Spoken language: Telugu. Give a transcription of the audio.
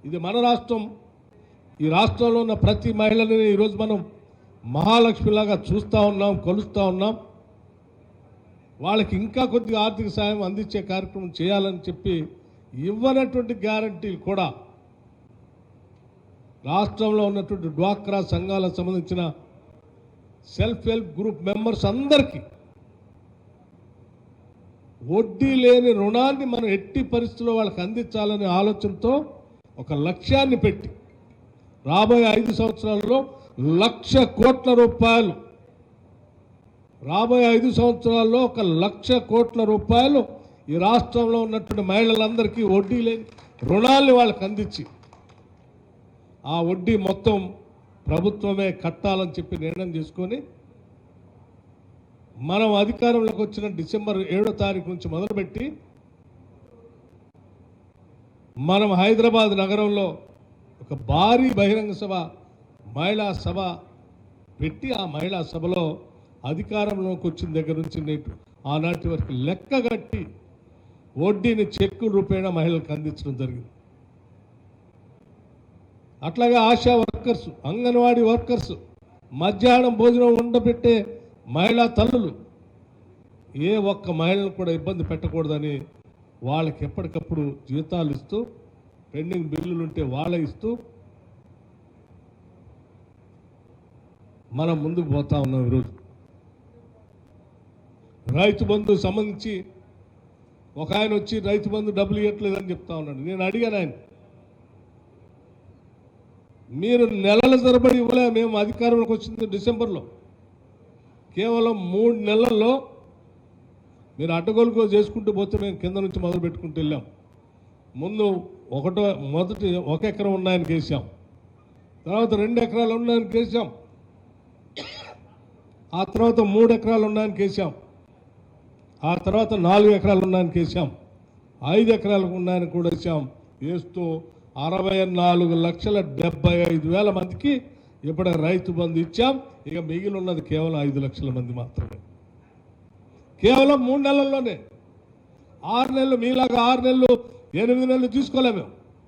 ఇది మన రాష్ట్రం. ఈ రాష్ట్రంలో ఉన్న ప్రతి మహిళని ఈరోజు మనం మహాలక్ష్మిలాగా చూస్తూ ఉన్నాం, కొలుస్తూ ఉన్నాం. వాళ్ళకి ఇంకా కొద్దిగా ఆర్థిక సాయం అందించే కార్యక్రమం చేయాలని చెప్పి ఇవ్వనటువంటి గ్యారంటీలు కూడా రాష్ట్రంలో ఉన్నటువంటి డ్వాక్రా సంఘాలకు సంబంధించిన సెల్ఫ్ హెల్ప్ గ్రూప్ మెంబర్స్ అందరికీ వడ్డీ లేని రుణాన్ని మనం ఎట్టి పరిస్థితుల్లో వాళ్ళకి అందించాలనే ఆలోచనతో ఒక లక్ష్యాన్ని పెట్టి రాబోయే 5 సంవత్సరాల్లో 1,00,000 కోట్ల రూపాయలు, రాబోయే 5 సంవత్సరాల్లో 1,00,000 కోట్ల రూపాయలు ఈ రాష్ట్రంలో ఉన్నటువంటి మహిళలందరికీ వడ్డీ లేని రుణాల్ని వాళ్ళకి అందించి ఆ వడ్డీ మొత్తం ప్రభుత్వమే కట్టాలని చెప్పి నిర్ణయం చేసుకొని మనం అధికారంలోకి వచ్చిన డిసెంబర్ 7వ తారీఖు నుంచి మొదలుపెట్టి మనం హైదరాబాద్ నగరంలో ఒక భారీ బహిరంగ సభ, మహిళా సభ పెట్టి ఆ మహిళా సభలో అధికారంలోకి వచ్చిన దగ్గర నుంచి నేటి ఆనాటి వరకు లెక్కగట్టి వడ్డీని చెక్కు రూపేణ మహిళలకు అందించడం జరిగింది. అట్లాగే ఆశా వర్కర్స్, అంగన్వాడీ వర్కర్స్, మధ్యాహ్నం భోజనం ఉండబెట్టే మహిళా తల్లులు ఏ ఒక్క మహిళను కూడా ఇబ్బంది పెట్టకూడదని వాళ్ళకి ఎప్పటికప్పుడు జీతాలు ఇస్తూ, పెండింగ్ బిల్లులు ఉంటే వాళ్ళ ఇస్తూ మనం ముందుకు పోతా ఉన్నాం. ఈరోజు రైతు బంధు సంబంధించి ఒక ఆయన వచ్చి రైతు బంధు డబ్బులు ఇవ్వట్లేదని చెప్తా ఉన్నాడు. నేను అడిగాను ఆయన, మీరు నెలల తరబడి ఇవ్వలే, మేము అధికారంలోకి వచ్చింది డిసెంబర్లో, కేవలం 3 నెలల్లో మీరు అడ్డగోలుగా చేసుకుంటూ పోతే మేము కింద నుంచి మొదలు పెట్టుకుంటూ వెళ్ళాం. ముందు మొదటి 1 ఎకరం ఉన్నాయని కేసాం, తర్వాత 2 ఎకరాలు ఉన్నాయని కేసాం, ఆ తర్వాత 3 ఎకరాలు ఉన్నాయని కేసాం, ఆ తర్వాత 4 ఎకరాలు ఉన్నాయని కేసాం, 5 ఎకరాలు ఉన్నాయని కూడా వేసాం. వేస్తూ 64,75,000 మందికి ఇప్పుడు రైతు బంధు ఇచ్చాం. ఇక మిగిలి ఉన్నది కేవలం 5 లక్షల మంది మాత్రమే. కేవలం 3 నెలల్లోనే. 6 నెలలు, మీలాగా 6 నెలలు 8 నెలలు తీసుకోలేము.